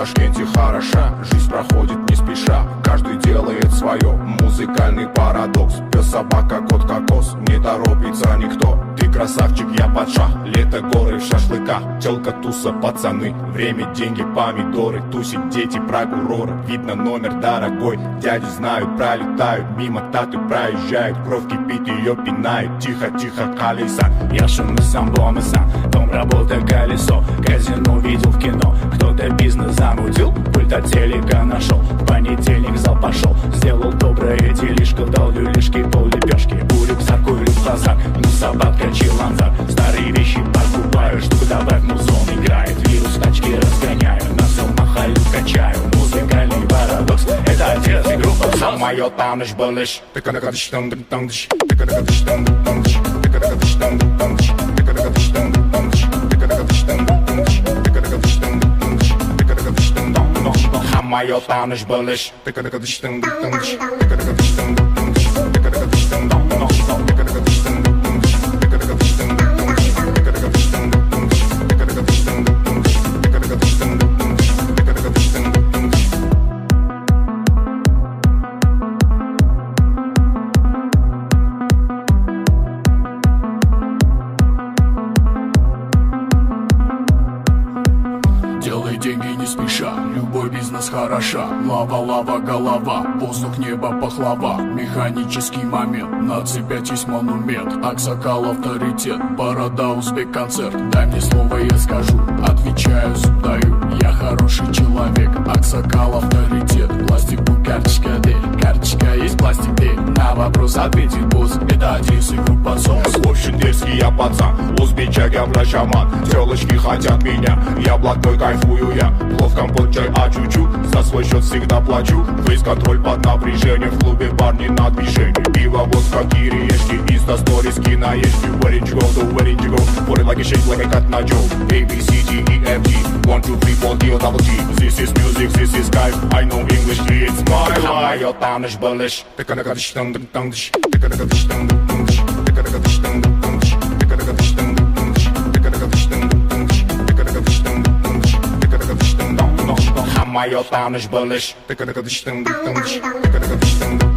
Ташкенте хороша, жизнь проходит не спеша. Каждый делает свое, музыкальный парадокс. Пес, собака, кот, кокос, не торопится никто. Ты красавчик, я падшах, лето, горы в шашлыках. Телка, туса, пацаны, время, деньги, помидоры. Тусить дети, прокуроры, видно номер дорогой. Дяди знают, пролетают, мимо таты проезжают. Кровь кипит, ее пинают, тихо-тихо колеса. Я шумный сам, бомбисан, дом, работа, колесо. Казино видел в кино, кто-то бизнес замутил, пульт от телека нашел. В понедельник зал пошел, сделал доброе делишко. Дал люлишки, пол лепешки, бурик, закурил глаза. Ну собака, чиланзар, старые вещи покупаю. Штуку добавь, музон играет, вирус тачки разгоняю. На всем махалю качаю, музыкальный парадокс. Это отец и группа СОС. Моё таныш былыш, тыка-тыка-тыш, тык-тык-тыш, тыка-тыка-тыш, тык-тык-тыш, тыка-тыка-тыш, тык-тык-тыш, тыка-тыка-тыш, тык-тык-тыш, тыка-тыка-тыш, тык-тык-тыш, тыка-тыка-тыш, тык-тык-тыш, тыка-тыка-тыш, тык-тык-тыш. А моё таныш былыш, тыка-тыка-тыш, тык-тык-тыш, тыка-тыка-тыш, тык-тык-тыш, тыка-тыка-тыш, тык-тык-тыш, тык-тыка-тыш, тык-тык-тыш, Делай деньги не спеша, любой бизнес хороша. Лава, лава, голова, воздух, небо, пахлава. Механический момент, на C5 есть монумент. Аксакал авторитет, борода, узбек концерт. Дай мне слово, я скажу, отвечаю, зуб даю. Я хороший человек, Аксакал авторитет. Пластику карточка D, карточка есть пластик D. На вопрос ответит босс, это Одесса и группа СОС. Очень дерзкий я пацан, узбечак я врачаман. Телочки хотят меня, я блатной кайфую я. Плов, компот, чай, а чуть-чуть, за свой счет всегда плачу. Фейс-контроль под напряжением, в клубе парни на движении. Пиво, водка, кириешки, инста-сторис, киноешки. Where did you go, to where did you go? Put it like a shake, like a cat на joke. A, B, C, D, E, F, G 1, 2, 3, 4, D, O, double G. This is music, this is life, I know English, it's my life. Моё таныш былыш, тыка-тыка-тыш, тык-тык-тыш, тыка-тыка-тыш, тык-тык-тыш, тыка-тыка-тыш, тык-тык-тыш, тыка-тыка-тыш, тык-тык-тыш, тыка-тыка-тыш, тык-тык-тыш, тыка-тыка-тыш, тык-тык-тыш, тыка-тыка-тыш, тык-тык-тыш. А моё таныш былыш, тыка-тыка-тыш, тык-тык-тыш, тыка-тыка-тыш, тык-тык-тыш.